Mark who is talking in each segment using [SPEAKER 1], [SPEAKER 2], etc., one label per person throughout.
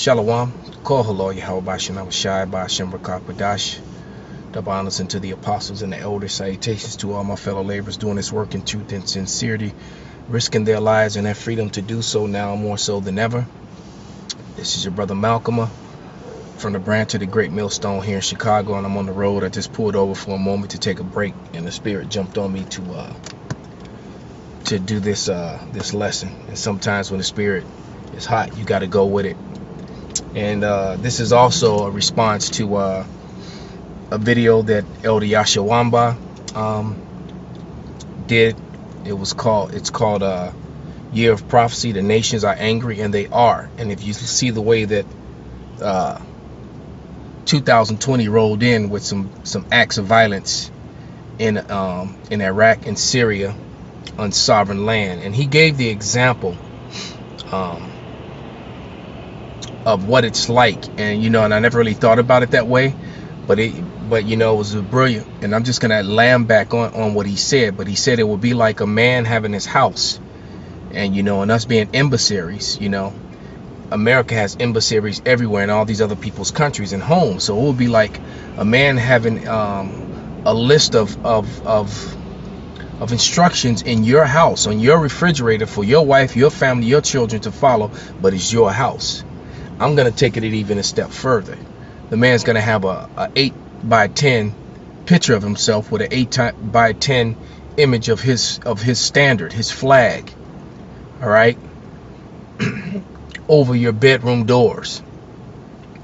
[SPEAKER 1] Shalom, Kol Halo Yahweh Shem Shai Ba'Shem Rakakadash. Double honors unto the apostles and the elders. Salutations to all my fellow laborers doing this work in truth and sincerity, risking their lives and their freedom to do so now more so than ever. This is your brother Malcolm from the branch of the Great Millstone here in Chicago, and I'm on the road. I just pulled over for a moment to take a break, and the Spirit jumped on me to do this lesson. And sometimes when the Spirit is hot, you got to go with it. And this is also a response to a video that Elder Yashawamba did. It's called Year of Prophecy. The nations are angry, and they are. And if you see the way that 2020 rolled in with some acts of violence in Iraq and Syria on sovereign land, and he gave the example of what it's like, and and I never really thought about it that way, but it was brilliant. And I'm just gonna lamb back on what he said. But he said it would be like a man having his house, and and us being emissaries. America has emissaries everywhere in all these other people's countries and homes. So it would be like a man having a list of instructions in your house, on your refrigerator, for your wife, your family, your children to follow, but it's your house. I'm going to take it even a step further. The man's going to have a 8x10 picture of himself with an 8x10 image of his standard, his flag, all right, over your bedroom doors.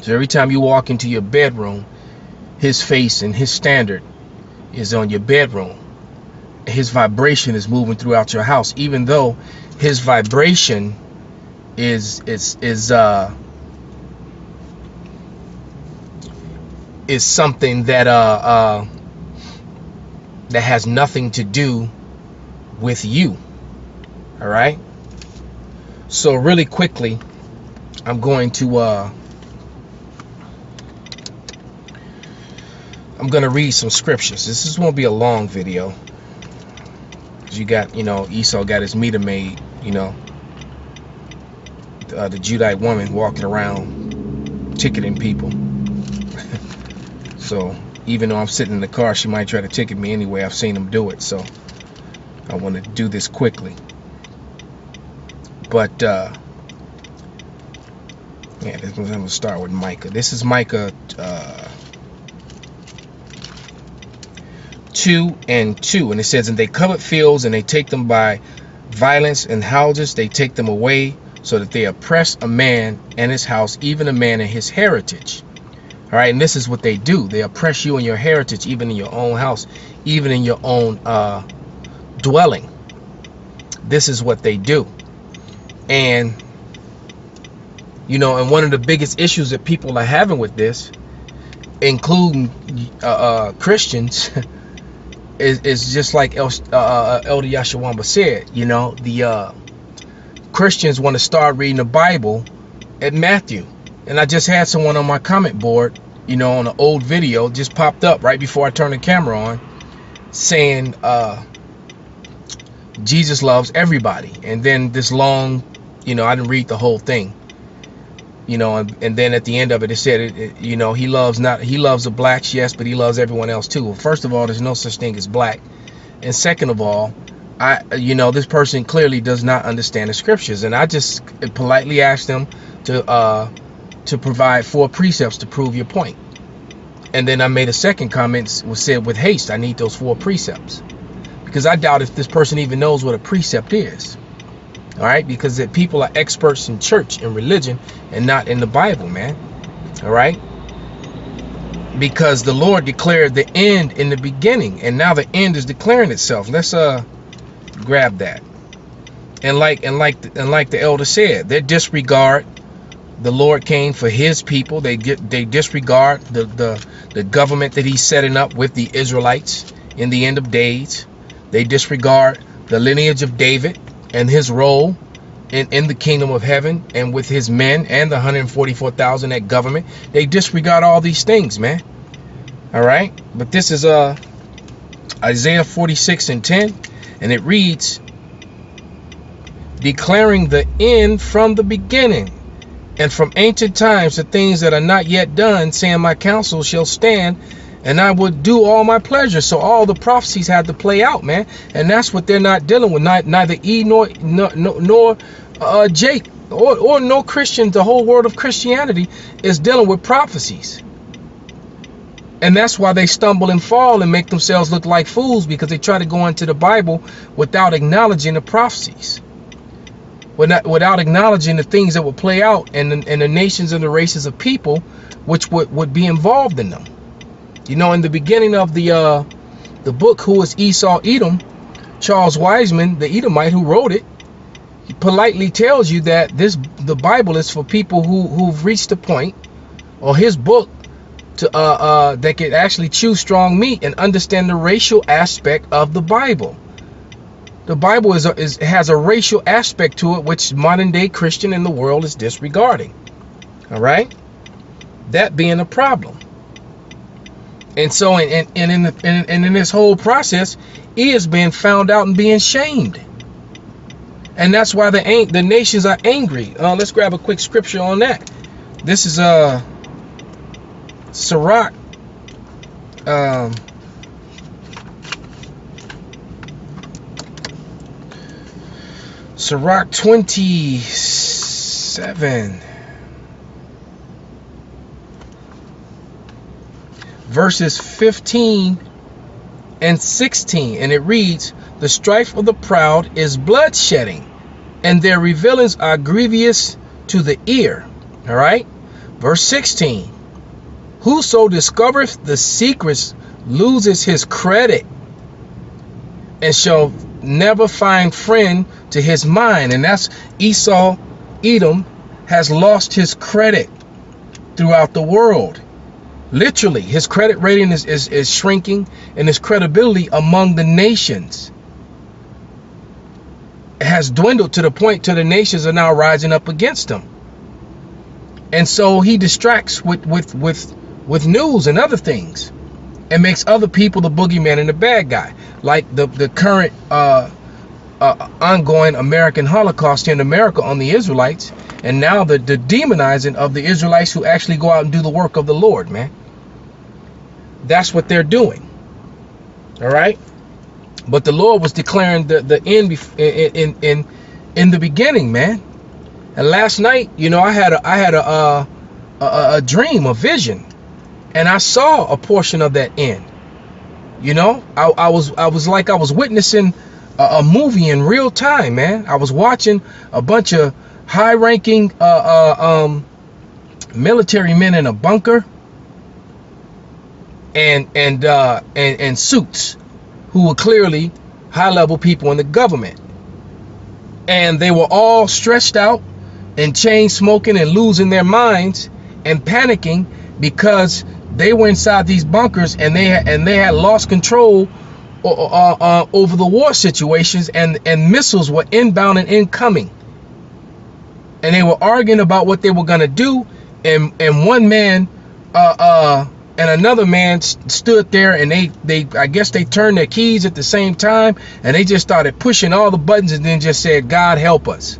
[SPEAKER 1] So every time you walk into your bedroom, his face and his standard is on your bedroom. His vibration is moving throughout your house, even though his vibration is something that that has nothing to do with you. All right. So really quickly, I'm going to read some scriptures. This won't be a long video. You got, Esau got his meter maid, the Judite woman walking around ticketing people. So even though I'm sitting in the car, she might try to ticket me anyway. I've seen them do it, so I want to do this quickly. But yeah, I'm going to start with Micah. This is Micah 2:2, and it says, "And they covet fields, and they take them by violence, and houses they take them away, so that they oppress a man and his house, even a man and his heritage." All right, and this is what they do. They oppress you and your heritage, even in your own house, even in your own dwelling. This is what they do. And and one of the biggest issues that people are having with this, including Christians, is just like Elder Yashawamba said. The Christians want to start reading the Bible at Matthew. And I just had someone on my comment board, on an old video, just popped up right before I turned the camera on, saying Jesus loves everybody. And then this long, I didn't read the whole thing, and then at the end of it, it said, he loves the blacks, yes, but he loves everyone else too. Well, first of all, there's no such thing as black. And second of all, this person clearly does not understand the scriptures. And I just politely asked them to provide 4 precepts to prove your point. And then I made a second comment, said with haste, I need those 4 precepts, because I doubt if this person even knows what a precept is. All right, because that people are experts in church and religion and not in the Bible, man. All right, because the Lord declared the end in the beginning, and now the end is declaring itself. Let's grab that. And like the elder said, they disregard the Lord came for his people. They disregard the government that he's setting up with the Israelites in the end of days. They disregard the lineage of David and his role in the kingdom of heaven, and with his men and the 144,000 at government. They disregard all these things, man. All right, but this is Isaiah 46:10, and it reads, declaring the end from the beginning And from ancient times, the things that are not yet done, saying my counsel shall stand, and I would do all my pleasure. So all the prophecies had to play out, man. And that's what they're not dealing with. Neither E nor Jake or no Christian. The whole world of Christianity is dealing with prophecies. And that's why they stumble and fall and make themselves look like fools, because they try to go into the Bible without acknowledging the prophecies, without acknowledging the things that would play out, and the nations and the races of people which would be involved in them. You know, in the beginning of the book, Who is Esau Edom, Charles Wiseman, the Edomite who wrote it, he politely tells you that the Bible is for people who've reached a point, or his book, to that could actually chew strong meat and understand the racial aspect of the Bible. The Bible has a racial aspect to it, which modern day Christian in the world is disregarding. All right, that being a problem. And so, in this whole process, he is being found out and being shamed, and that's why the nations are angry. Let's grab a quick scripture on that. This is Sirach, Sirach 27. Verses 15 and 16, and it reads, the strife of the proud is bloodshedding, and their revealings are grievous to the ear. All right, verse 16, whoso discovereth the secrets loses his credit, and shall never find friend to his mind. And that's Esau Edom has lost his credit throughout the world. Literally, his credit rating is shrinking, and his credibility among the nations has dwindled to the point to the nations are now rising up against him. And so he distracts with news and other things, and makes other people the boogeyman and the bad guy, like the current ongoing American Holocaust here in America on the Israelites, and now the demonizing of the Israelites who actually go out and do the work of the Lord, man. That's what they're doing. All right, but the Lord was declaring the end in the beginning, man. And last night, you know, I had a dream, a vision, and I saw a portion of that end. You know, I was like I was witnessing a movie in real time, man. I was watching a bunch of high-ranking military men in a bunker, and suits, who were clearly high-level people in the government, and they were all stretched out and chain smoking and losing their minds and panicking because they were inside these bunkers, and they had lost control over the war situations, and missiles were inbound and incoming, and they were arguing about what they were gonna do, and one man and another man stood there, and they I guess they turned their keys at the same time, and they just started pushing all the buttons, and then just said, God help us.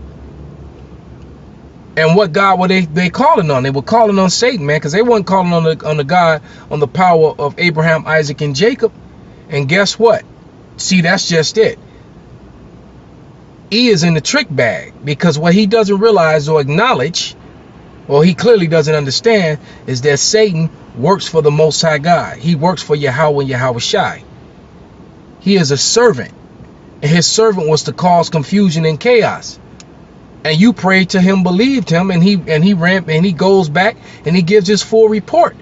[SPEAKER 1] And what God were they calling on? They were calling on Satan, man, because they weren't calling on the God, on the power of Abraham, Isaac, and Jacob. And guess what? See, that's just it. He is in the trick bag, because what he doesn't realize or acknowledge, or he clearly doesn't understand, is that Satan works for the Most High God. He works for Yahweh and Yahweh Shai. He is a servant, and his servant was to cause confusion and chaos. And you prayed to him, believed him, and he ran, and he goes back and he gives his full report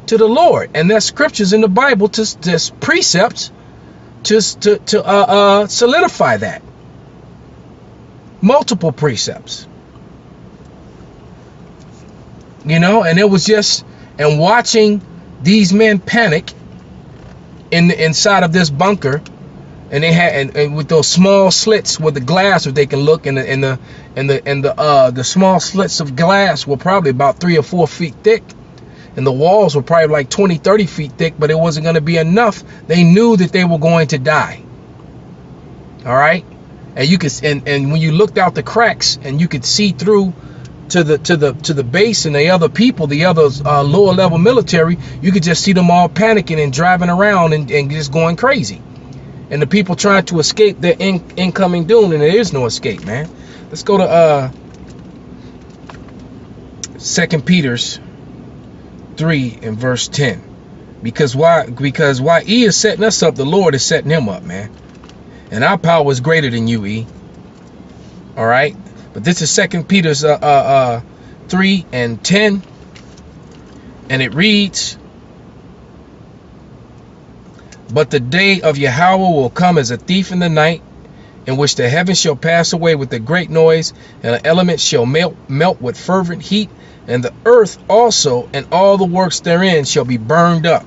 [SPEAKER 1] to the Lord. And there's scriptures in the Bible, to precepts to solidify that. Multiple precepts. You know, and it was just, and watching these men panic inside of this bunker, and they had, and with those small slits with the glass where they can look, and the small slits of glass were probably about 3 or 4 feet thick, and the walls were probably like 20-30 feet thick, but it wasn't going to be enough. They knew that they were going to die. All right, and you could, and when you looked out the cracks, and you could see through the base and the other people, the other lower level military, you could just see them all panicking and driving around and just going crazy. And the people trying to escape their incoming doom, and there is no escape, man. Let's go to 2 Peter's 3 and verse 10. Because why E is setting us up, the Lord is setting him up, man. And our power is greater than you, E. All right. But this is 2 Peter's 3 and 10. And it reads, but the day of Yahweh will come as a thief in the night, in which the heavens shall pass away with a great noise, and the elements shall melt with fervent heat, and the earth also and all the works therein shall be burned up.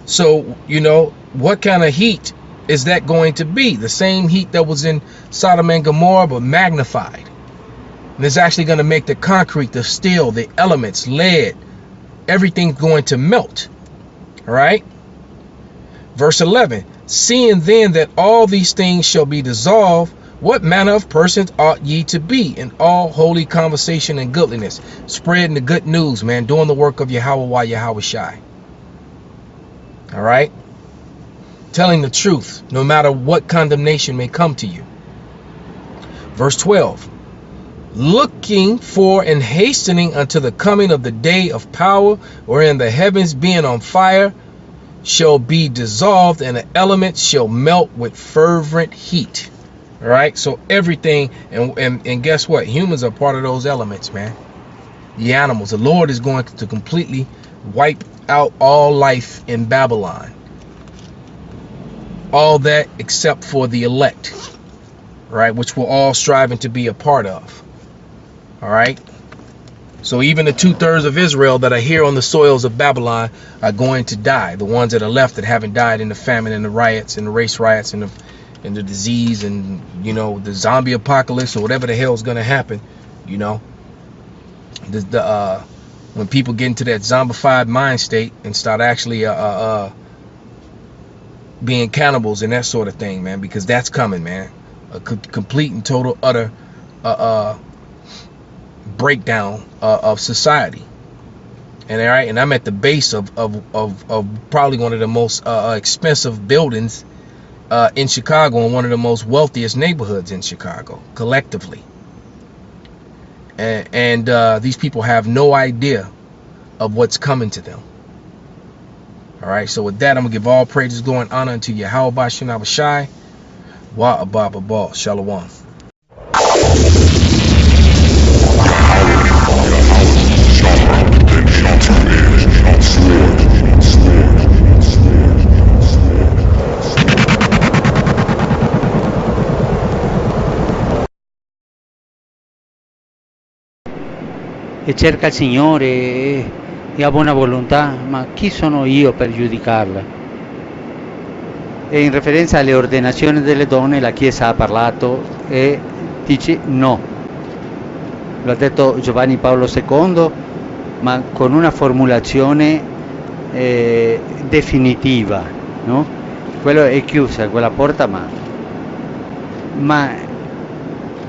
[SPEAKER 1] So, you know, what kind of heat is that going to be? The same heat that was in Sodom and Gomorrah, but magnified. And it's actually going to make the concrete, the steel, the elements, lead, everything going to melt. All right. Verse 11, seeing then that all these things shall be dissolved, what manner of persons ought ye to be in all holy conversation and goodliness, spreading the good news, man, doing the work of Yahweh while Yahweh shy. All right. Telling the truth, no matter what condemnation may come to you. Verse 12, looking for and hastening unto the coming of the day of power, wherein the heavens being on fire shall be dissolved, and the elements shall melt with fervent heat. All right. So everything, and guess what? Humans are part of those elements, man. The animals. The Lord is going to completely wipe out all life in Babylon. All that except for the elect, right? Which we're all striving to be a part of. All right. So even the 2/3 of Israel that are here on the soils of Babylon are going to die. The ones that are left that haven't died in the famine and the riots and the race riots and the disease and, you know, the zombie apocalypse or whatever the hell is going to happen. You know, when people get into that zombified mind state and start actually being cannibals and that sort of thing, man, because that's coming, man. A complete and total utter breakdown of society. And all right, and I'm at the base of probably one of the most expensive buildings in Chicago, and one of the most wealthiest neighborhoods in Chicago collectively. And these people have no idea of what's coming to them. All right, so with that, I'm gonna give all praises, glory, and honor unto Yahweh Bashem Abishai, Wa Abba Babal, Shalom.
[SPEAKER 2] E cerca il Signore e ha buona volontà, ma chi sono io per giudicarla? E in referenza alle ordinazioni delle donne la Chiesa ha parlato e dice no. Lo ha detto Giovanni Paolo II, ma con una formulazione definitiva, no? Quello è chiusa, quella porta, ma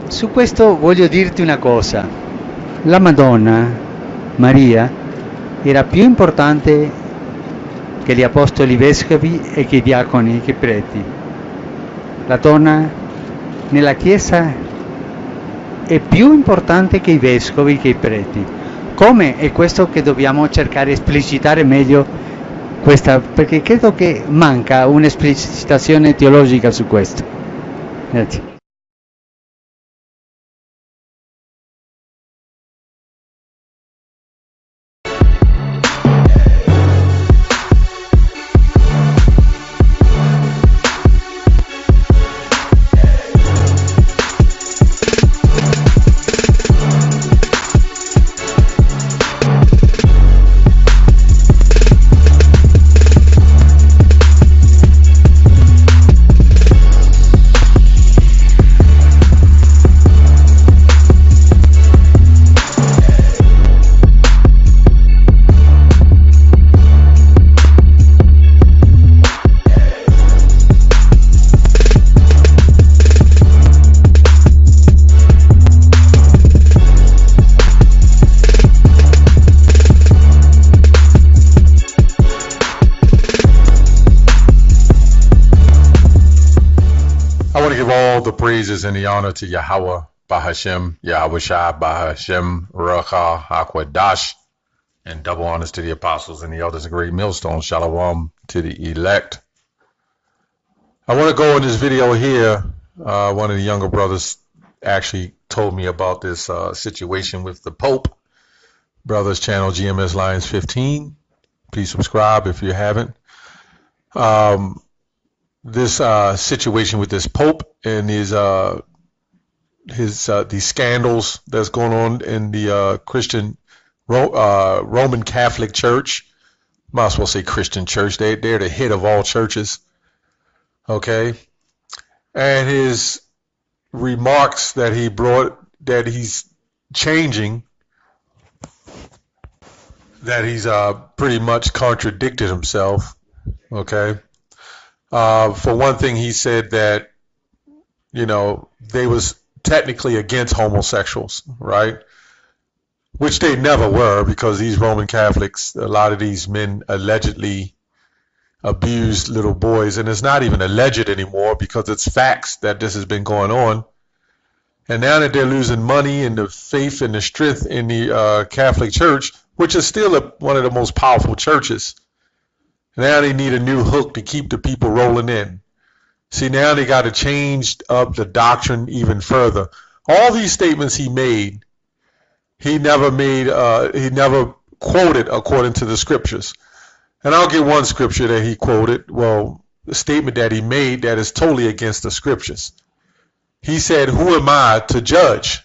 [SPEAKER 2] su questo voglio dirti una cosa. La Madonna Maria era più importante che gli apostoli vescovi e che i diaconi e che i preti. La donna nella Chiesa è più importante che i vescovi, che i preti. Come? È questo che dobbiamo cercare di esplicitare meglio questa, perché credo che manca un'esplicitazione teologica su questo. Grazie.
[SPEAKER 3] the praises and the honor to Yahweh, Bahashem, Yahweh Shai, Bahashem, Ruach HaKodesh, and double honors to the apostles and the elders of Great Millstone. Shalom to the elect. I want to go in this video here. One of the younger brothers actually told me about this situation with the Pope. Brothers channel GMS Lions 15. Please subscribe if you haven't. This situation with this Pope and these scandals that's going on in the Christian Roman Catholic Church. Might as well say Christian Church. They're the head of all churches. Okay, and his remarks that he brought, that he's changing, that he's pretty much contradicted himself. Okay, for one thing, he said that, you know, they was technically against homosexuals, right? Which they never were, because these Roman Catholics, a lot of these men allegedly abused little boys, and it's not even alleged anymore because it's facts that this has been going on. And now that they're losing money and the faith and the strength in the Catholic Church, which is still one of the most powerful churches, now they need a new hook to keep the people rolling in. See, now they got to change up the doctrine even further. All these statements he made, he never quoted according to the scriptures. And I'll get one scripture that he quoted, well, the statement that he made that is totally against the scriptures. He said, "Who am I to judge?"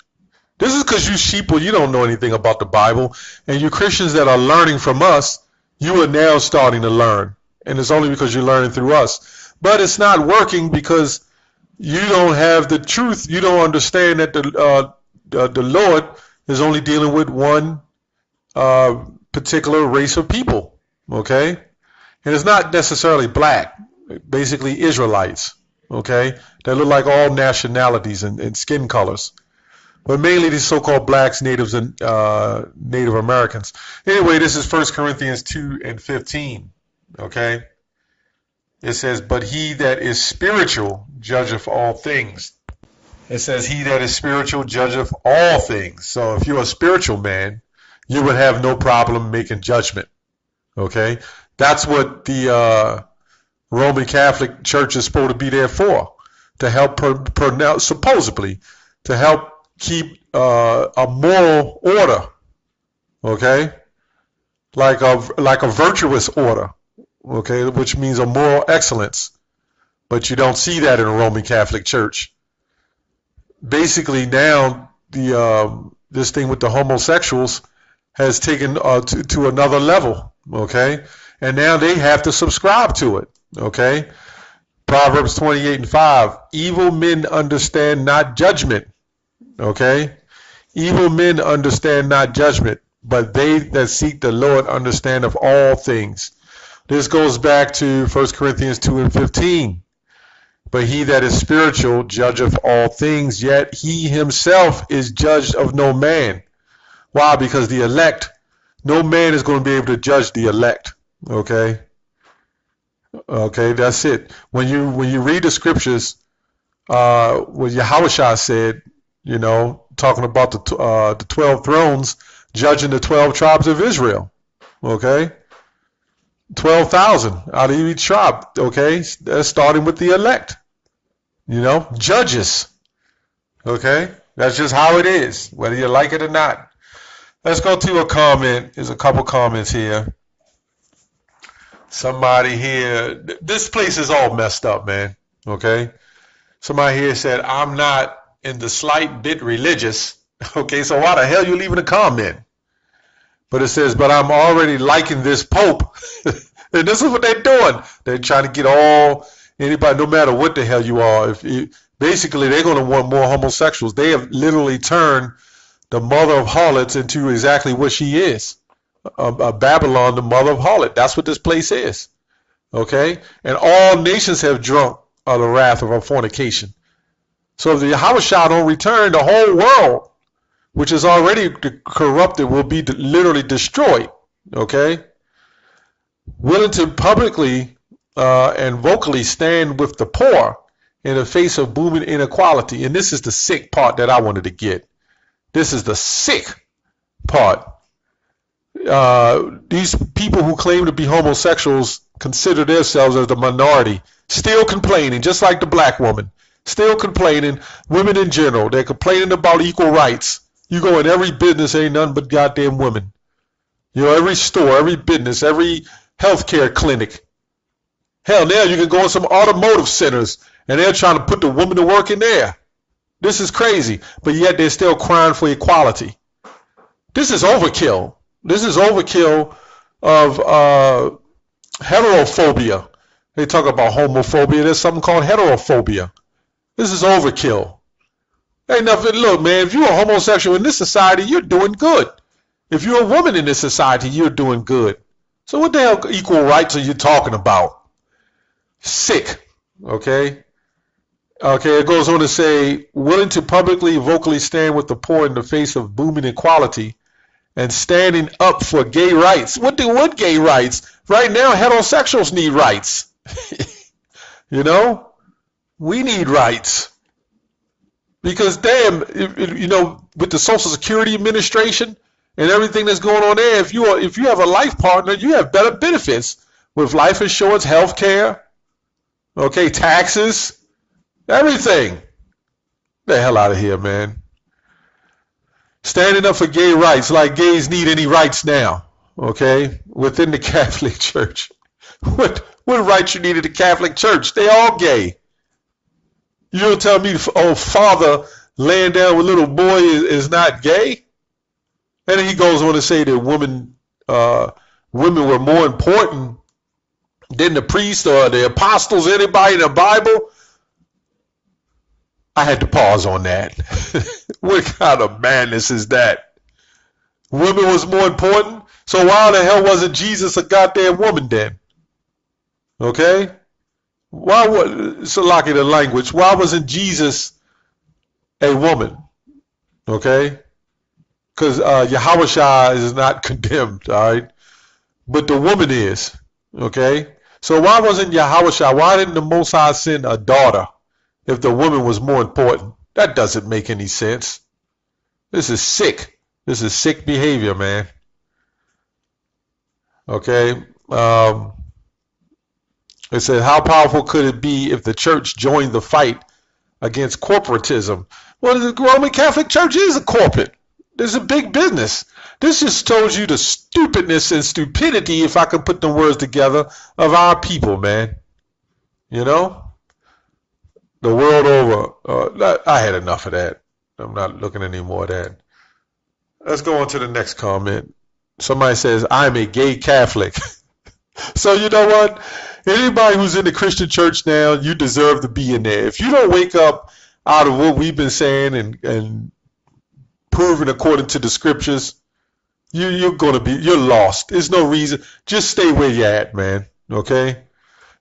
[SPEAKER 3] This is because you sheeple, you don't know anything about the Bible, and you Christians that are learning from us, you are now starting to learn, and it's only because you're learning through us. But it's not working because you don't have the truth. You don't understand that the Lord is only dealing with one particular race of people. Okay, and it's not necessarily black, basically Israelites, okay, that look like all nationalities and skin colors, but mainly these so-called blacks, natives, and Native Americans. Anyway, this is 1 Corinthians 2:15, okay. It says, "But he that is spiritual judgeth all things." It says, "He that is spiritual judgeth all things." So if you're a spiritual man, you would have no problem making judgment. Okay, that's what the Roman Catholic Church is supposed to be there for, to help supposedly to help keep a moral order. Okay, like a virtuous order. Okay, which means a moral excellence. But you don't see that in a Roman Catholic Church. Basically, now this thing with the homosexuals has taken to another level. Okay, and now they have to subscribe to it. Okay, Proverbs 28:5, "Evil men understand not judgment." Okay, evil men understand not judgment, but they that seek the Lord understand of all things. This goes back to 1 Corinthians 2:15. "But he that is spiritual judgeth all things, yet he himself is judged of no man." Why? Because the elect, no man is going to be able to judge the elect. Okay, that's it. When you read the scriptures, what Yahushua said, you know, talking about the 12 thrones, judging the 12 tribes of Israel. Okay, 12,000 out of each tribe. Okay, that's starting with the elect. You know, judges. Okay, that's just how it is, whether you like it or not. Let's go to a comment. There's a couple comments here. Somebody here, this place is all messed up, man. Okay, somebody here said, "I'm not in the slight bit religious." Okay, so why the hell you leaving a comment? But it says, "But I'm already liking this Pope." And this is what they're doing. They're trying to get anybody, no matter what the hell you are. Basically, they're going to want more homosexuals. They have literally turned the mother of harlots into exactly what she is. Babylon, the mother of harlot. That's what this place is. Okay? And all nations have drunk of the wrath of her fornication. So if the Yahushua don't return, the whole world, which is already corrupted, will be literally destroyed. Okay? Willing to publicly and vocally stand with the poor in the face of booming inequality. And this is the sick part that I wanted to get. This is the sick part. These people who claim to be homosexuals consider themselves as the minority, still complaining, just like the black woman, still complaining. Women in general, they're complaining about equal rights. You go in every business, ain't nothing but goddamn women. You know, every store, every business, every healthcare clinic. Hell, now you can go in some automotive centers and they're trying to put the woman to work in there. This is crazy, but yet they're still crying for equality. This is overkill. This is overkill of heterophobia. They talk about homophobia. There's something called heterophobia. This is overkill. Ain't nothing. Look, man, if you're a homosexual in this society, you're doing good. If you're a woman in this society, you're doing good. So what the hell equal rights are you talking about? Sick. Okay? Okay, it goes on to say, willing to publicly, vocally stand with the poor in the face of booming equality and standing up for gay rights. What gay rights? Right now, heterosexuals need rights. You know? We need rights. Because damn, you know, with the Social Security Administration and everything that's going on there, if you have a life partner, you have better benefits with life insurance, health care, okay, taxes, everything. The hell out of here, man. Standing up for gay rights, like gays need any rights now, okay, within the Catholic Church. What rights you need in the Catholic Church? They all gay. You don't tell me, oh, father laying down with little boy is not gay? And then he goes on to say that women were more important than the priests or the apostles, anybody in the Bible. I had to pause on that. What kind of madness is that? Women was more important? So why the hell wasn't Jesus a goddamn woman then? Okay? Why was, so lucky the language, why wasn't Jesus a woman? Okay? Because Yahushua is not condemned, all right? But the woman is, okay? So why wasn't Yahushua, why didn't the Most High send a daughter if the woman was more important? That doesn't make any sense. This is sick. This is sick behavior, man. Okay? It says, how powerful could it be if the church joined the fight against corporatism? Well, the Roman Catholic Church is a corporate. This is a big business. This just shows you the stupidness and stupidity, if I can put the words together, of our people, man. You know? The world over. I had enough of that. I'm not looking any more at that. Let's go on to the next comment. Somebody says, I'm a gay Catholic. So you know what? Anybody who's in the Christian church now, you deserve to be in there. If you don't wake up out of what we've been saying and proving according to the scriptures, you're lost. There's no reason. Just stay where you're at, man. Okay?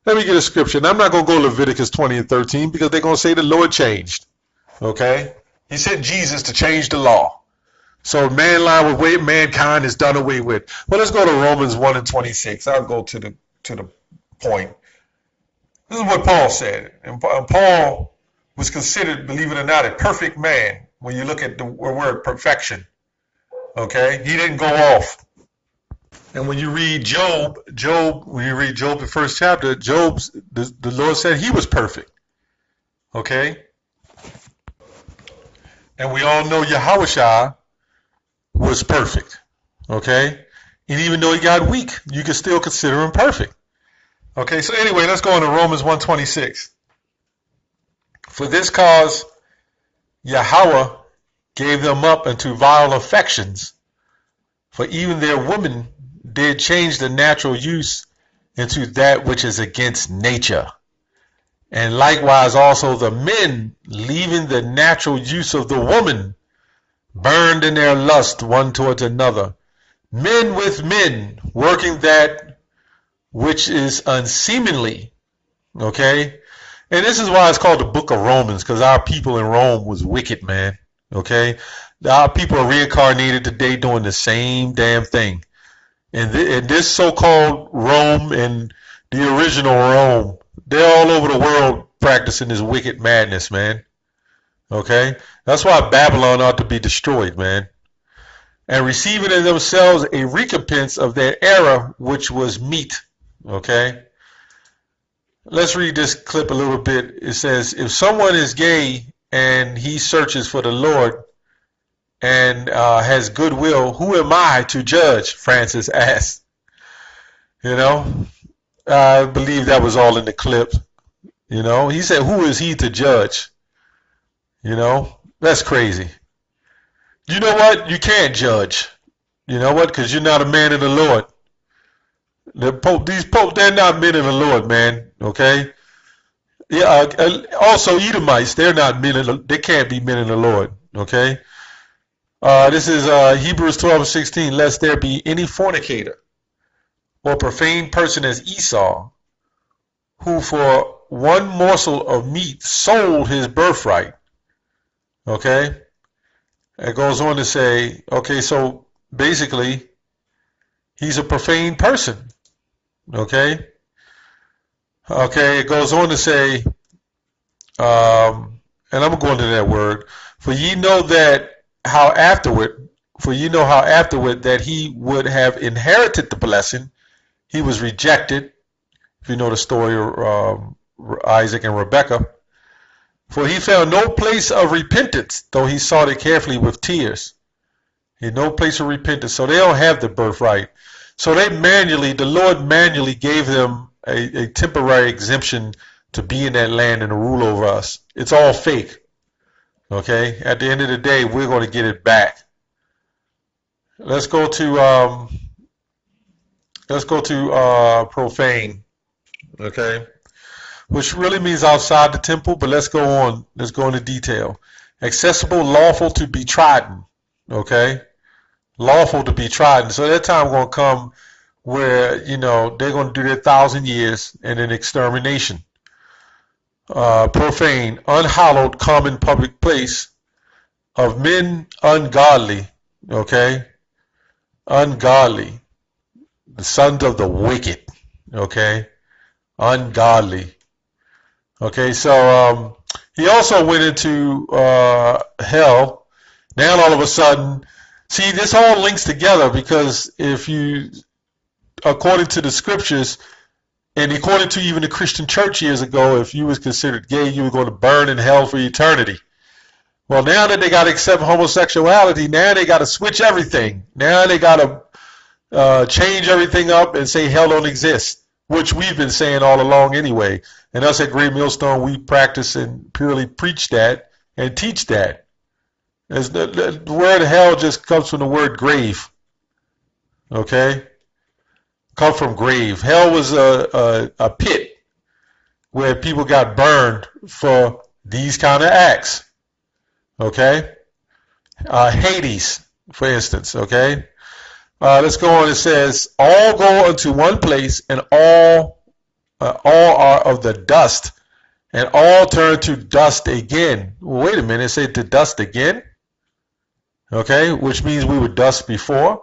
[SPEAKER 3] Let me get a scripture. And I'm not going to go Leviticus 20 and 13 because they're going to say the Lord changed. Okay? He sent Jesus to change the law. So mankind is done away with. Well, let's go to Romans 1 and 26. I'll go to the point. This is what Paul said. And Paul was considered, believe it or not, a perfect man when you look at the word perfection. Okay? He didn't go off. And when you read Job, when you read Job, the first chapter, the Lord said he was perfect. Okay? And we all know Yahushua was perfect. Okay? And even though he got weak, you can still consider him perfect. Okay, so anyway, let's go on to Romans 1:26. For this cause Yahweh gave them up unto vile affections, for even their women did change the natural use into that which is against nature. And likewise also the men, leaving the natural use of the woman, burned in their lust one towards another, men with men, working that which is unseemly. Okay? And this is why it's called the book of Romans, because our people in Rome was wicked, man. Okay? Our people are reincarnated today doing the same damn thing. And this so-called Rome and the original Rome, they're all over the world practicing this wicked madness, man. Okay? That's why Babylon ought to be destroyed, man. And receiving in themselves a recompense of their error, which was meat. Okay? Let's read this clip a little bit. It says, if someone is gay and he searches for the Lord and has goodwill, who am I to judge? Francis asked. You know, I believe that was all in the clip. You know, he said, who is he to judge? You know, that's crazy. You know what? You can't judge. You know what? Because you're not a man of the Lord. These Pope, they're not men of the Lord, man. Okay? Yeah. Also, Edomites, they're not men. They can't be men of the Lord. Okay? This is Hebrews 12:16. Lest there be any fornicator or profane person as Esau, who for one morsel of meat sold his birthright. Okay? It goes on to say, okay, so basically, he's a profane person. Okay? Okay, it goes on to say, and I'm going to that word, for ye know how afterward that he would have inherited the blessing, he was rejected. If you know the story of Isaac and Rebekah. For he found no place of repentance, though he sought it carefully with tears. He had no place of repentance, so they don't have the birthright. So the Lord manually gave them a temporary exemption to be in that land and to rule over us. It's all fake. Okay? At the end of the day, we're going to get it back. Let's go to profane. Okay? Which really means outside the temple, but let's go on. Let's go into detail. Accessible, lawful to be trodden. Okay? Lawful to be trodden. So that time going to come where, you know, they're going to do their 1,000 years and then extermination. Profane, unhallowed, common public place of men ungodly. Okay? Ungodly. The sons of the wicked. Okay? Ungodly. Okay, so he also went into hell. Now all of a sudden, see, this all links together, because if you, according to the scriptures, and according to even the Christian church years ago, if you was considered gay, you were going to burn in hell for eternity. Well, now that they got to accept homosexuality, now they got to switch everything. Now they got to change everything up and say hell don't exist, which we've been saying all along anyway. And us at Great Millstone, we practice and purely preach that and teach that. As the word hell just comes from the word grave. Okay? Come from grave. Hell was a pit where people got burned for these kind of acts. Okay? Hades, for instance. Okay? Let's go on. It says, all go unto one place, and all are of the dust, and all turn to dust again. Well, wait a minute, it said to dust again? Okay, which means we were dust before,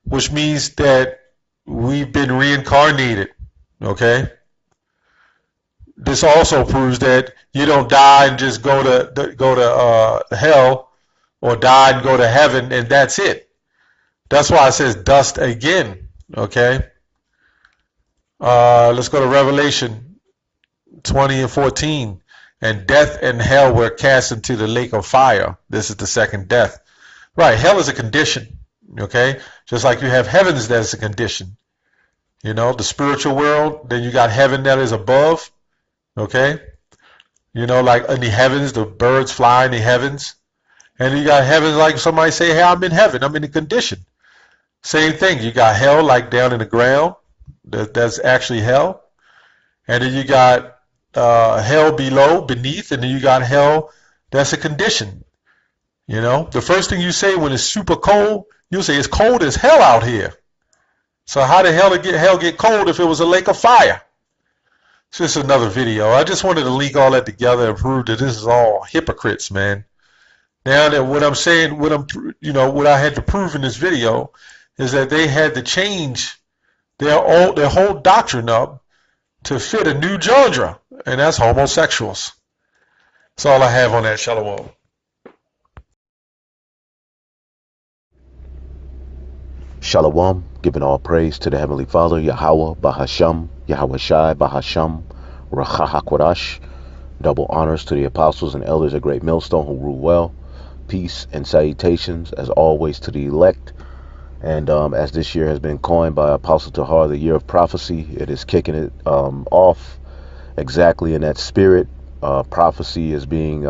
[SPEAKER 3] which means that we've been reincarnated. Okay? This also proves that you don't die and just go to hell, or die and go to heaven, and that's it. That's why it says dust again. Okay? Let's go to Revelation 20:14. And death and hell were cast into the lake of fire. This is the second death. Right, hell is a condition. Okay? Just like you have heavens, that's a condition. You know, the spiritual world, then you got heaven that is above. Okay? You know, like in the heavens, the birds fly in the heavens. And you got heaven like somebody say, hey, I'm in heaven, I'm in a condition. Same thing, you got hell like down in the ground. That's actually hell. And then you got hell below, beneath, and then you got hell, that's a condition. You know, the first thing you say when it's super cold, you'll say it's cold as hell out here. So how the hell did hell get cold if it was a lake of fire? It's just another video. I just wanted to link all that together and prove that this is all hypocrites, man. Now that what I'm saying, what I had to prove in this video is that they had to change their whole doctrine up to fit a new genre. and that's homosexuals. That's all I have on that. Shalom.
[SPEAKER 4] Shalom, giving all praise to the Heavenly Father, Yahweh, Bahasham, Yahweh Shai, Bahasham, Rachahakwadash. Double honors to the apostles and elders of Great Millstone who rule well. Peace and salutations, as always, to the elect. And as this year has been coined by Apostle Tahar, the year of prophecy, it is kicking it off exactly in that spirit. Prophecy is being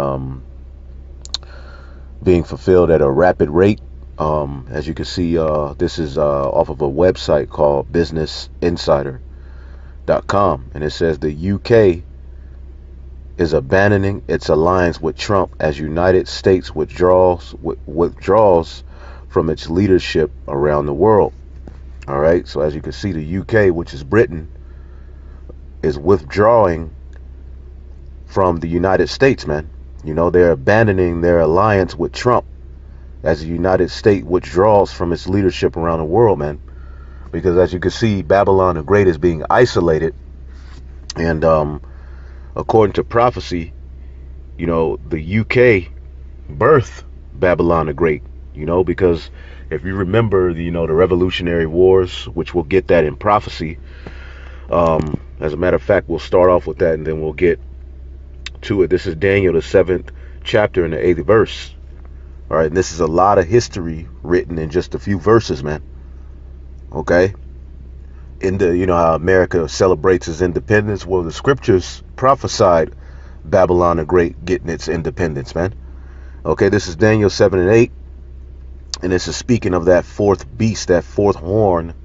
[SPEAKER 4] fulfilled at a rapid rate. As you can see, this is off of a website called businessinsider.com, and it says the UK is abandoning its alliance with Trump as United States withdraws from its leadership around the world. All right, so as you can see, the UK, which is Britain, is withdrawing from the United States, man. You know, they're abandoning their alliance with Trump as the United States withdraws from its leadership around the world, man. Because as you can see, Babylon the Great is being isolated. And according to prophecy, you know, the UK birthed Babylon the Great, you know, because if you remember, you know, the Revolutionary Wars, which we'll get that in prophecy. As a matter of fact, we'll start off with that and then we'll get to it. This is Daniel, the 7th chapter and the 8th verse. All right, and this is a lot of history written in just a few verses, man. Okay, in the, you know how America celebrates its independence. Well, the scriptures prophesied Babylon the Great getting its independence, man. Okay, this is Daniel 7 and 8, and this is speaking of that fourth beast, that fourth horn,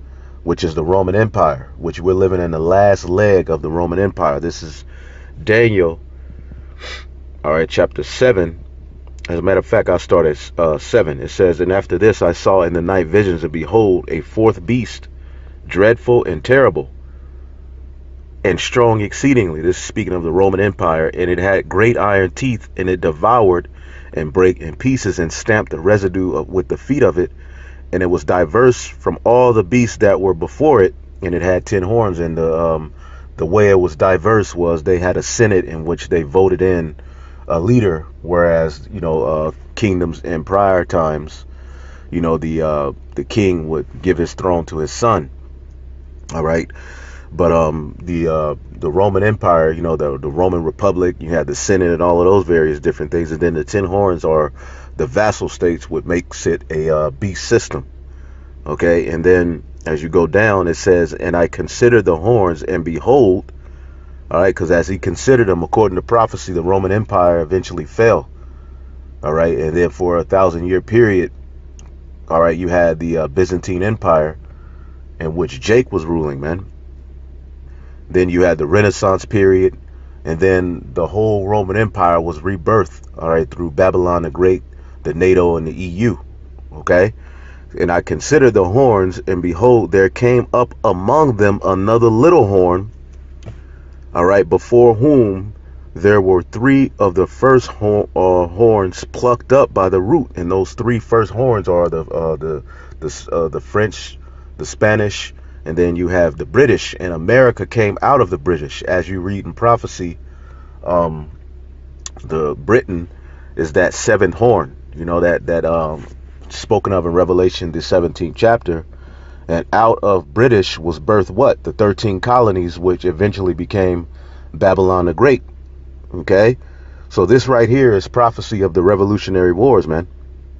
[SPEAKER 4] which is the Roman Empire, which we're living in the last leg of the Roman Empire. This is Daniel, all right, chapter 7. As a matter of fact, I'll start at 7. It says, and after this I saw in the night visions, and behold, a fourth beast, dreadful and terrible, and strong exceedingly. This is speaking of the Roman Empire. And it had great iron teeth, and it devoured and brake in pieces and stamped the residue with the feet of it. And it was diverse from all the beasts that were before it. And it had 10 horns. And the way it was diverse was they had a senate in which they voted in a leader, whereas, you know, kingdoms in prior times, you know, the king would give his throne to his son. All right, but the Roman Empire, you know, the Roman Republic, you had the Senate and all of those various different things, and then the 10 horns are the vassal states, what makes it a beast system. Okay, and then as you go down, it says, and I considered the horns, and behold. All right, because as he considered them, according to prophecy, the Roman Empire eventually fell. All right, and then for a 1,000-year period, all right, you had the Byzantine Empire, in which Jake was ruling, man. Then you had the Renaissance period, and then the whole Roman Empire was rebirthed, all right, through Babylon the Great, the NATO, and the EU. Okay, and I considered the horns, and behold, there came up among them another little horn. All right, before whom there were 3 of the first horns plucked up by the root, and those 3 first horns are the French, the Spanish, and then you have the British. And America came out of the British, as you read in prophecy. The Britain is that 7th horn, you know, that spoken of in Revelation, the 17th chapter. And out of British was birthed what? The 13 colonies, which eventually became Babylon the Great. Okay, so this right here is prophecy of the Revolutionary Wars, man.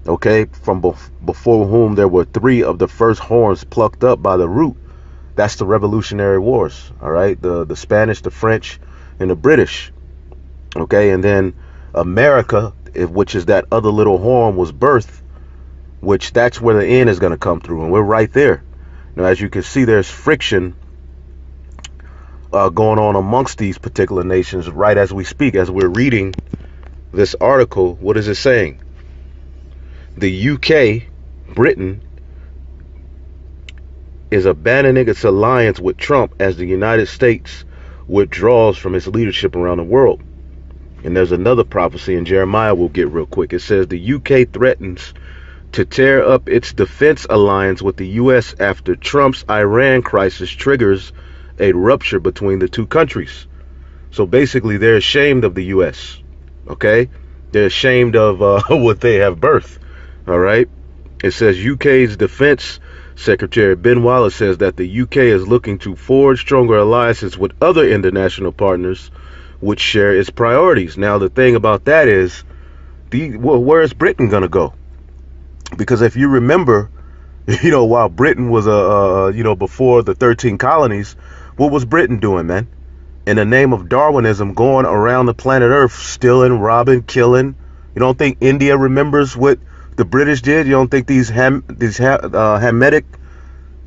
[SPEAKER 4] Okay, from before whom there were 3 of the first horns plucked up by the root. That's the Revolutionary Wars. All right, the Spanish, the French, and the British. Okay, and then America, which is that other little horn, was birthed, which that's where the end is going to come through, and we're right there. Now, as you can see, there's friction going on amongst these particular nations right as we speak, as we're reading this article. What is it saying? The UK, Britain, is abandoning its alliance with Trump as the United States withdraws from its leadership around the world. And there's another prophecy in Jeremiah we'll get real quick. It says the UK threatens to tear up its defense alliance with the U.S. after Trump's Iran crisis triggers a rupture between the two countries. So basically, they're ashamed of the U.S. Okay, they're ashamed of what they have birthed. All right. It says UK's Defense Secretary Ben Wallace says that the UK is looking to forge stronger alliances with other international partners which share its priorities. Now, the thing about that is, where is Britain going to go? Because if you remember, while Britain was before the 13 colonies, what was Britain doing, man? In the name of Darwinism, going around the planet Earth, stealing, robbing, killing. You don't think India remembers what the British did? You don't think these Hamitic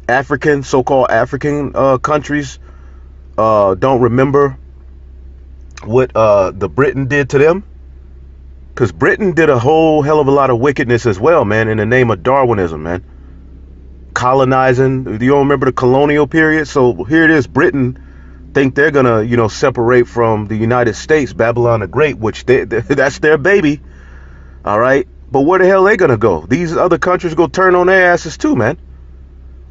[SPEAKER 4] African, so-called African countries don't remember what the Britain did to them? Because Britain did a whole hell of a lot of wickedness as well, man, in the name of Darwinism, man. Colonizing. You don't remember the colonial period? So here it is, Britain think they're gonna, separate from the United States, Babylon the Great, which that's their baby. All right. But where the hell are they gonna go? These other countries go turn on their asses too, man.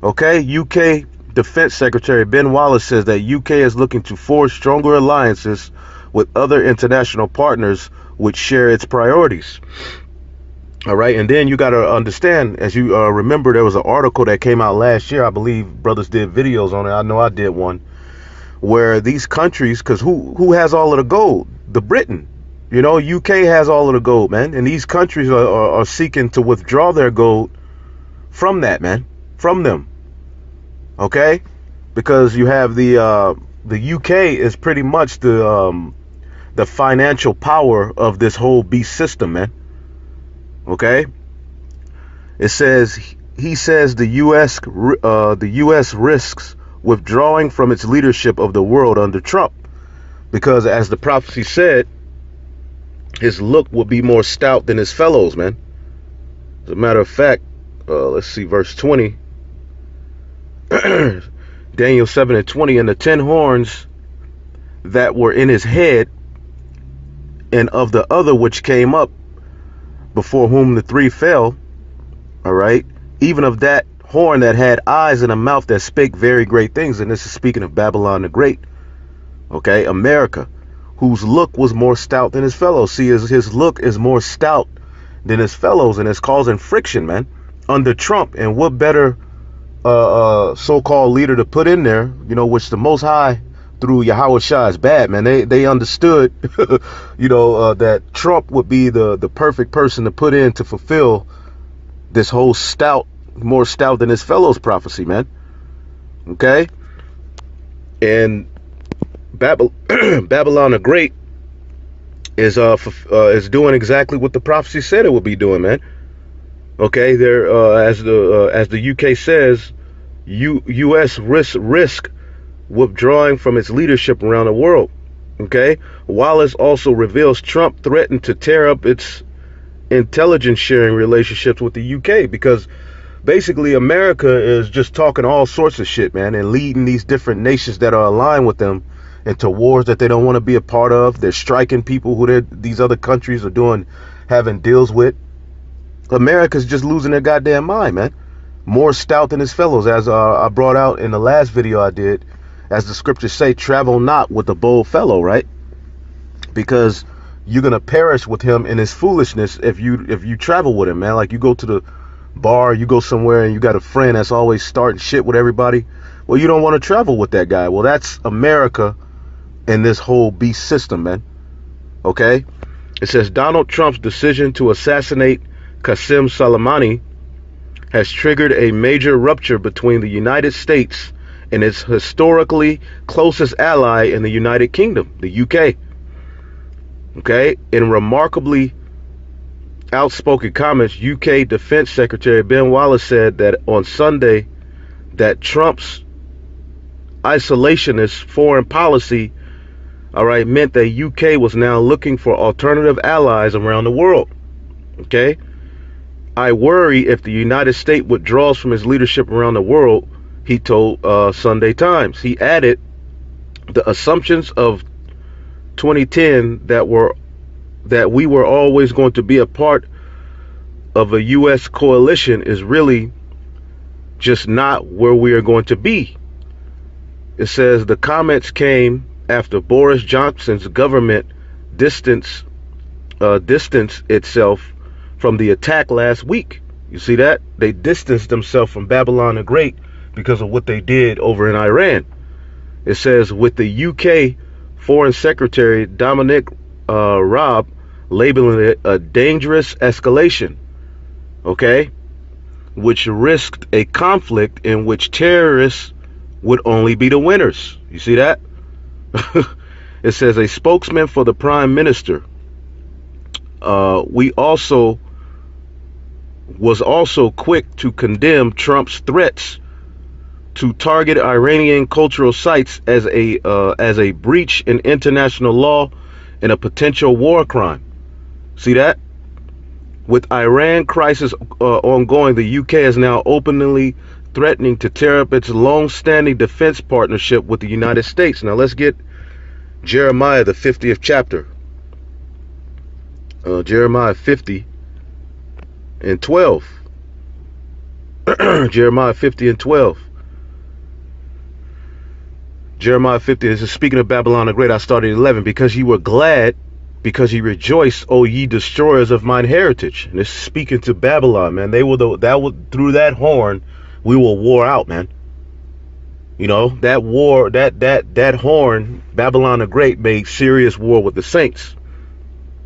[SPEAKER 4] Okay. UK Defense Secretary Ben Wallace says that UK is looking to forge stronger alliances with other international partners which share its priorities. All right. And then you got to understand, as you remember, there was an article that came out last year. I believe brothers did videos on it. I know I did one, where these countries, because who has all of the gold? The Britain. UK has all of the gold, man. And these countries are seeking to withdraw their gold from that, man. From them. Okay? Because you have the UK is pretty much the financial power of this whole beast system, man. Okay? It says, he says the US risks withdrawing from its leadership of the world under Trump, because as the prophecy said, his look will be more stout than his fellows, man. As a matter of fact, let's see, verse 20. Daniel 7:20, and the 10 horns that were in his head, and of the other which came up, before whom the 3 fell, all right, even of that horn that had eyes and a mouth that spake very great things. And this is speaking of Babylon the Great, okay, America, whose look was more stout than his fellows. See, his look is more stout than his fellows, and it's causing friction, man, under Trump. And what better so-called leader to put in there, which the Most High through Yahweh Shah is bad, man. They understood, that Trump would be the perfect person to put in to fulfill this whole more stout than his fellows prophecy, man. Okay? And Babylon the Great is doing exactly what the prophecy said it would be doing, man. Okay, there as the UK says, US risk withdrawing from its leadership around the world. Okay? Wallace also reveals Trump threatened to tear up its intelligence sharing relationships with the UK, because basically America is just talking all sorts of shit, man, and leading these different nations that are aligned with them into wars that they don't want to be a part of. They're striking people who these other countries are having deals with. America's just losing their goddamn mind, man. More stout than his fellows, as I brought out in the last video I did. As the scriptures say, travel not with the bold fellow, right? Because you're gonna perish with him in his foolishness if you travel with him, man. Like, you go to the bar, you go somewhere, and you got a friend that's always starting shit with everybody. Well, you don't want to travel with that guy. Well, that's America and this whole beast system, man. Okay? It says Donald Trump's decision to assassinate Qasem Soleimani has triggered a major rupture between the United States and its historically closest ally in the United Kingdom, the UK. Okay? In remarkably outspoken comments, UK Defense Secretary Ben Wallace said that on Sunday that Trump's isolationist foreign policy, all right, meant that UK was now looking for alternative allies around the world. Okay? I worry if the United States withdraws from his leadership around the world, he told Sunday Times. He added, the assumptions of 2010 that we were always going to be a part of a U.S. coalition is really just not where we are going to be. It says the comments came after Boris Johnson's government distanced itself from the attack last week. You see that? They distanced themselves from Babylon the Great because of what they did over in Iran. It says, with the UK Foreign Secretary Dominic Raab labeling it a dangerous escalation, okay, which risked a conflict in which terrorists would only be the winners. You see that? It says a spokesman for the Prime Minister was also quick to condemn Trump's threats to target Iranian cultural sites as a breach in international law and a potential war crime. See that? With Iran crisis ongoing, the UK is now openly threatening to tear up its long-standing defense partnership with the United States. Now let's get Jeremiah, the 50th chapter. Jeremiah 50 and 12. Jeremiah 50 and 12. Jeremiah 50, this is speaking of Babylon the Great. I started 11. Because ye were glad, because ye rejoiced, O ye destroyers of mine heritage. And this is speaking to Babylon, man. Through that horn, we will war out, man. You know, that war, that horn, Babylon the Great, made serious war with the saints.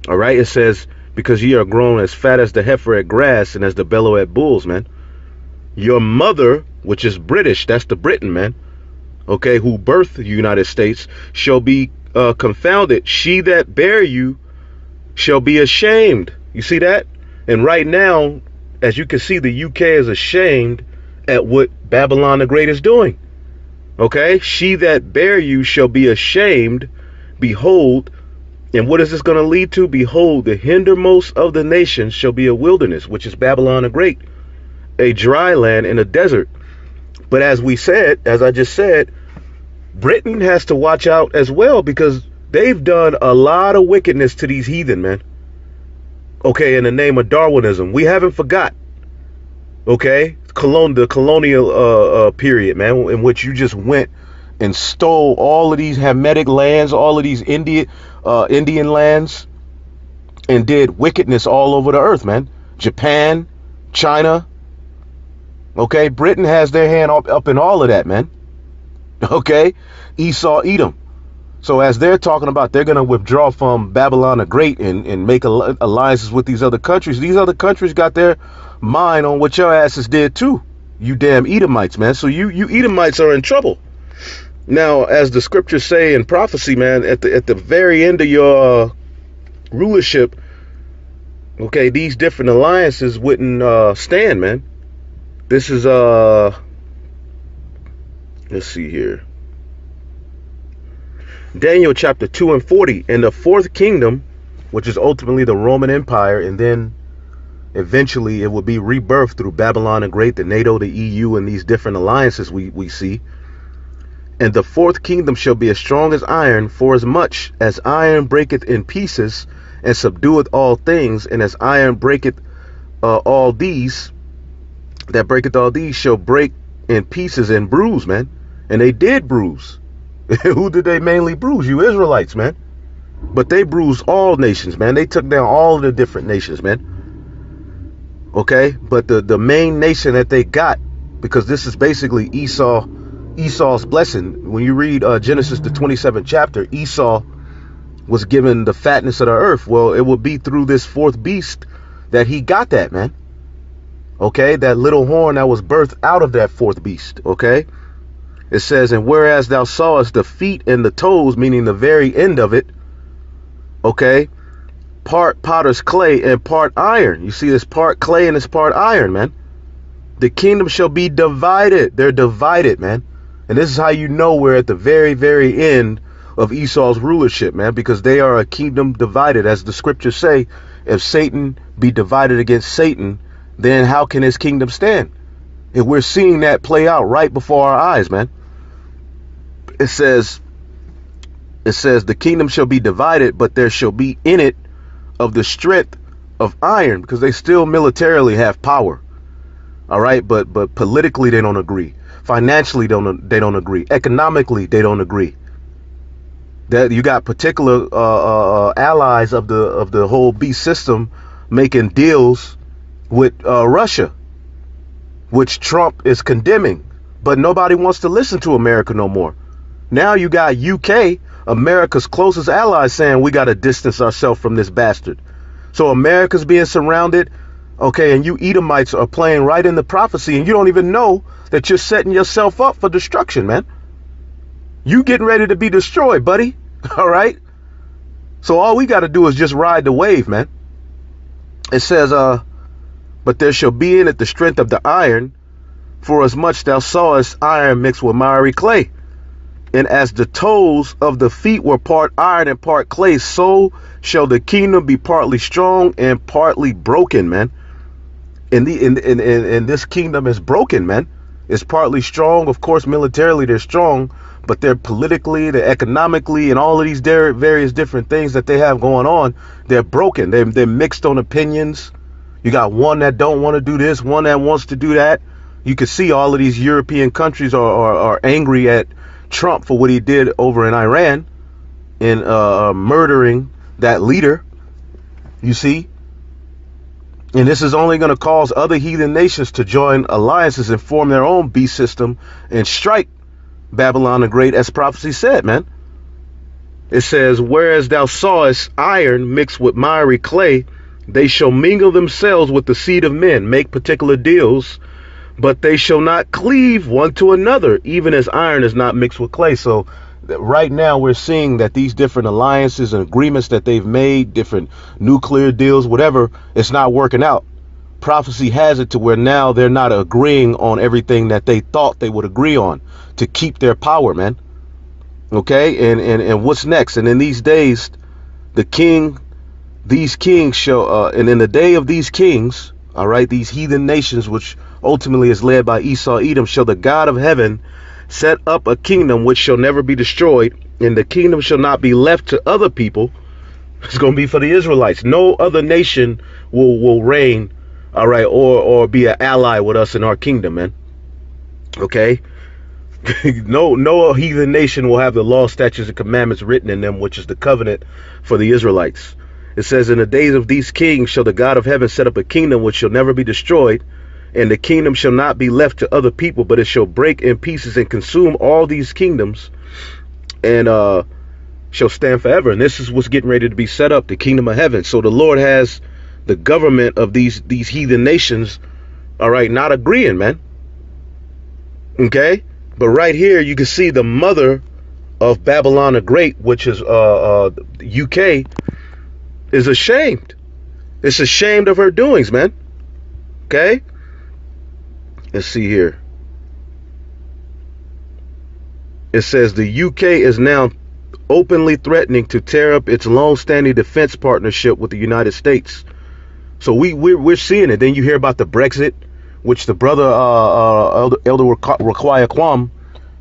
[SPEAKER 4] All right, it says, because ye are grown as fat as the heifer at grass and as the bellow at bulls, man. Your mother, which is British, that's the Britain, man, okay, who birthed the United States, shall be confounded. She that bare you shall be ashamed. You see that? And right now, as you can see, the UK is ashamed at what Babylon the Great is doing. Okay, she that bare you shall be ashamed. Behold, and what is this going to lead to? Behold, the hindermost of the nations shall be a wilderness, which is Babylon the Great, a dry land and a desert. But as I just said, Britain has to watch out as well, because they've done a lot of wickedness to these heathen, man. Okay, in the name of Darwinism. We haven't forgot. Okay, the colonial period, man, in which you just went and stole all of these Hamitic lands, all of these Indian lands, and did wickedness all over the earth, man. Japan, China. Okay, Britain has their hand up in all of that, man. Okay, Esau, Edom. So as they're talking about, they're going to withdraw from Babylon the Great and make alliances with these other countries. These other countries got their mind on what your asses did too. You damn Edomites, man. So you Edomites are in trouble. Now, as the scriptures say in prophecy, man, at the very end of your rulership, okay, these different alliances wouldn't stand, man. This is let's see here. Daniel chapter 2 and 40. And the fourth kingdom, which is ultimately the Roman Empire, and then eventually it will be rebirthed through Babylon the Great, the NATO, the EU, and these different alliances we see. And the fourth kingdom shall be as strong as iron, for as much as iron breaketh in pieces, and subdueth all things, and as iron breaketh all these, that breaketh all these shall break in pieces and bruise, man. And they did bruise. Who did they mainly bruise? You Israelites, man. But they bruised all nations, man. They took down all of the different nations, man. Okay, but the main nation that they got, because this is basically Esau's blessing. When you read Genesis the 27th chapter, Esau was given the fatness of the earth. Well, it will be through this fourth beast that he got that, man. Okay, that little horn that was birthed out of that fourth beast. Okay, it says, and whereas thou sawest the feet and the toes, meaning the very end of it, okay, part potter's clay and part iron. You see, this part clay and this part iron, man. The kingdom shall be divided. They're divided, man. And this is how you know we're at the very, very end of Esau's rulership, man, because they are a kingdom divided. As the scriptures say, if Satan be divided against Satan, then how can his kingdom stand? And we're seeing that play out right before our eyes, man. It says the kingdom shall be divided, but there shall be in it of the strength of iron, because they still militarily have power. All right, but politically they don't agree. Financially they don't agree. Economically they don't agree. That you got particular allies of the whole beast system making deals with Russia, which Trump is condemning, but nobody wants to listen to America no more. Now you got UK, America's closest ally, saying we got to distance ourselves from this bastard. So America's being surrounded, okay, and you Edomites are playing right in the prophecy, and you don't even know that you're setting yourself up for destruction, man. You getting ready to be destroyed, buddy. All right? So all we got to do is just ride the wave, man. It says, but there shall be in it the strength of the iron, for as much thou sawest iron mixed with miry clay. And as the toes of the feet were part iron and part clay, so shall the kingdom be partly strong and partly broken, man. And this kingdom is broken, man. It's partly strong. Of course, militarily they're strong, but they're politically, they're economically, and all of these various different things that they have going on, they're broken. They're mixed on opinions. You got one that don't want to do this, one that wants to do that. You can see all of these European countries are angry at Trump for what he did over in Iran in murdering that leader. You see? And this is only going to cause other heathen nations to join alliances and form their own beast system and strike Babylon the Great, as prophecy said, man. It says, whereas thou sawest iron mixed with miry clay, they shall mingle themselves with the seed of men, make particular deals, but they shall not cleave one to another, even as iron is not mixed with clay. So right now we're seeing that these different alliances and agreements that they've made, different nuclear deals, whatever, it's not working out. Prophecy has it to where now they're not agreeing on everything that they thought they would agree on to keep their power, man. Okay, and what's next? And in these days, these kings shall, and in the day of these kings, all right, these heathen nations, which ultimately is led by Esau, Edom, shall the God of heaven set up a kingdom which shall never be destroyed, and the kingdom shall not be left to other people. It's going to be for the Israelites. No other nation will reign, all right, or be an ally with us in our kingdom, man. Okay. No heathen nation will have the law, statutes, and commandments written in them, which is the covenant for the Israelites. It says, in the days of these kings shall the God of heaven set up a kingdom which shall never be destroyed, and the kingdom shall not be left to other people, but it shall break in pieces and consume all these kingdoms, and shall stand forever. And this is what's getting ready to be set up, the kingdom of heaven. So the Lord has the government of these heathen nations, all right, not agreeing, man. Okay? But right here, you can see the mother of Babylon the Great, which is UK, is ashamed. It's ashamed of her doings, man. Okay? Let's see here. It says the UK is now openly threatening to tear up its long-standing defense partnership with the United States. So we're seeing it. Then you hear about the Brexit, which the brother Elder Requia Kwam,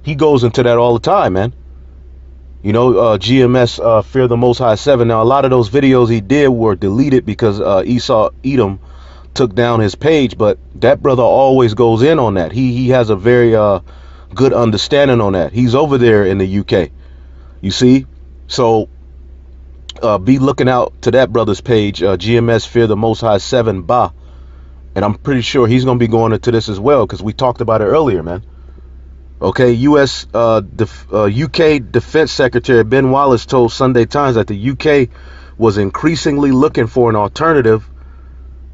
[SPEAKER 4] he goes into that all the time, man. You know, GMS Fear the Most High 7. Now, a lot of those videos he did were deleted because Esau Edom took down his page, but that brother always goes in on that. He has a very good understanding on that. He's over there in the UK, you see. So be looking out to that brother's page, GMS Fear the Most High 7 Ba. And I'm pretty sure he's going to be going into this as well, because we talked about it earlier, man. Okay, UK Defense Secretary Ben Wallace told Sunday Times that the UK was increasingly looking for an alternative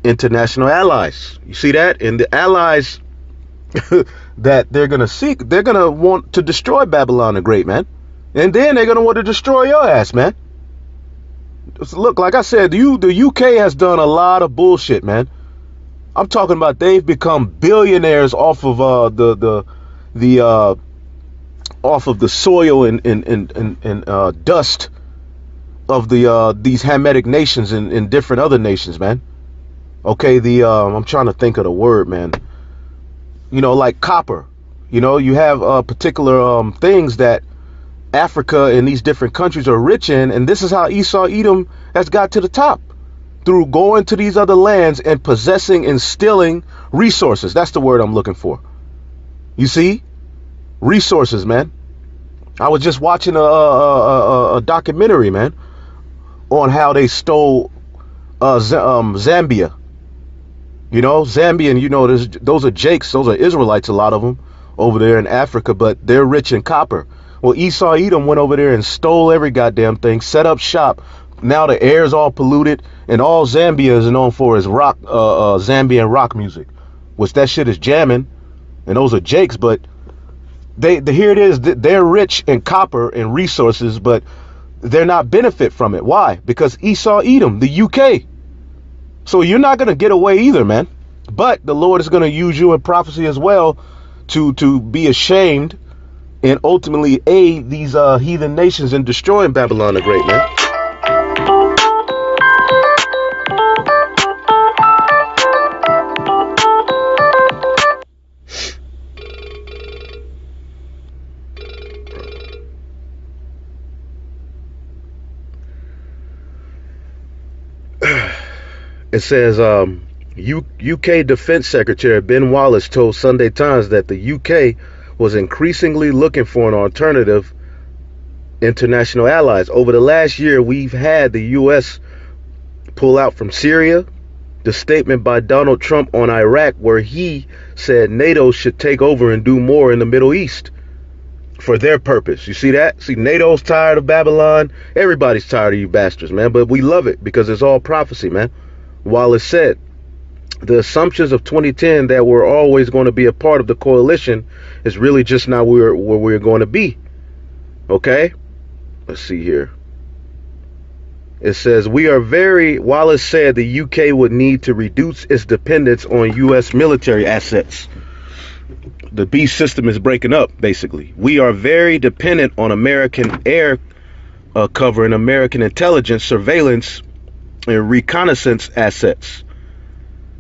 [SPEAKER 4] international allies. You see that? And the allies that they're going to seek, they're going to want to destroy Babylon the Great, man. And then they're going to want to destroy your ass, man. Look, like I said, the UK has done a lot of bullshit, man. I'm talking about they've become billionaires off of off of the soil and dust of these Hamitic nations and different other nations, man. Okay, I'm trying to think of the word, man. You know, like copper. You know, you have particular things that Africa and these different countries are rich in, and this is how Esau Edom has got to the top, through going to these other lands and possessing and stealing resources. That's the word I'm looking for. You see? Resources, man. I was just watching a documentary, man, on how they stole Zambia. You know, Zambian, you know, those are Jakes, those are Israelites, a lot of them over there in Africa, but they're rich in copper. Well, Esau Edom went over there and stole every goddamn thing, set up shop. Now the air's all polluted, and all Zambia is known for is rock, Zambian rock music, which that shit is jamming, and those are Jakes, but here it is, they're rich in copper and resources, but they're not benefit from it. Why? Because Esau Edom, the UK. So you're not going to get away either, man. But the Lord is going to use you in prophecy as well to be ashamed and ultimately aid these heathen nations in destroying Babylon the Great, man. It says UK Defense Secretary Ben Wallace told Sunday Times that the UK was increasingly looking for an alternative international allies. Over the last year, we've had the US pull out from Syria, the statement by Donald Trump on Iraq where he said NATO should take over and do more in the Middle East for their purpose. You see that? See, NATO's tired of Babylon. Everybody's tired of you bastards, man. But we love it because it's all prophecy, man. Wallace said, the assumptions of 2010 that we're always going to be a part of the coalition is really just not where we're going to be. Okay? Let's see here. It says, Wallace said the UK would need to reduce its dependence on US military assets. The beast system is breaking up, basically. We are very dependent on American air cover and American intelligence, surveillance, and reconnaissance assets.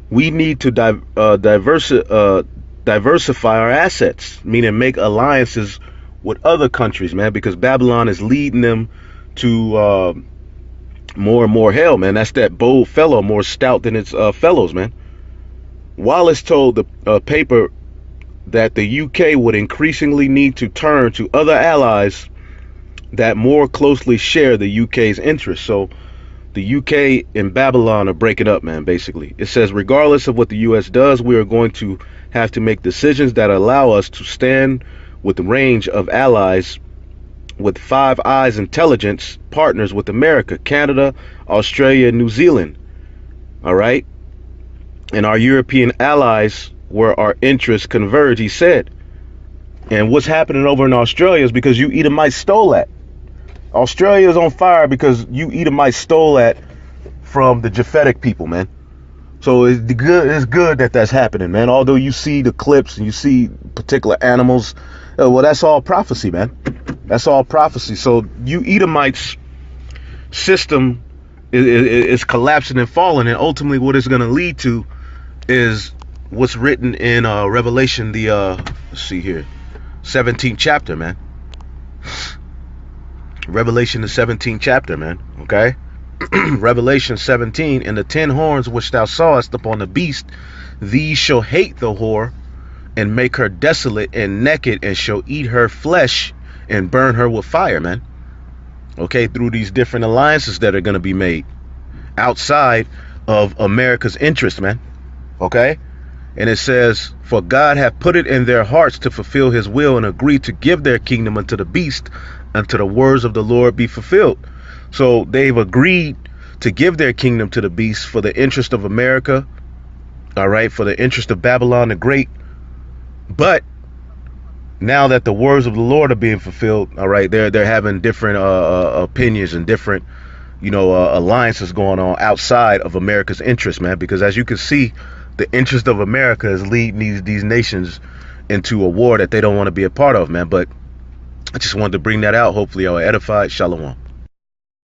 [SPEAKER 4] We need to diversify our assets, meaning make alliances with other countries, man, because Babylon is leading them to more and more hell, man. That's that bold fellow, more stout than its fellows, man. Wallace told the paper that the UK would increasingly need to turn to other allies that more closely share the UK's interests. So the UK and Babylon are breaking up, man, basically. It says, regardless of what the US does, we are going to have to make decisions that allow us to stand with the range of allies with Five Eyes intelligence partners with America, Canada, Australia, and New Zealand. All right? And our European allies where our interests converge, he said. And what's happening over in Australia is because you Edomites stole that. Australia is on fire because you Edomites stole that from the Japhetic people, man. So it's good that that's happening, man. Although you see the clips and you see particular animals, well, that's all prophecy, man. That's all prophecy. So you Edomites system is collapsing and falling, and ultimately what it's going to lead to is what's written in Revelation, let's see here, 17th chapter, man. Revelation, the 17th chapter, man. Okay? Revelation 17, and the 10 horns which thou sawest upon the beast, these shall hate the whore, and make her desolate and naked, and shall eat her flesh, and burn her with fire, man. Okay? Through these different alliances that are going to be made outside of America's interest, man. Okay? And it says, for God hath put it in their hearts to fulfill his will, and agree to give their kingdom unto the beast, until the words of the Lord be fulfilled. So they've agreed to give their kingdom to the beast for the interest of America, all right, for the interest of Babylon the Great. But now that the words of the Lord are being fulfilled, all right, they're having different opinions and different, alliances going on outside of America's interest, man. Because as you can see, the interest of America is leading these nations into a war that they don't want to be a part of, man. But I just wanted to bring that out. Hopefully I'll edify it. Shalom.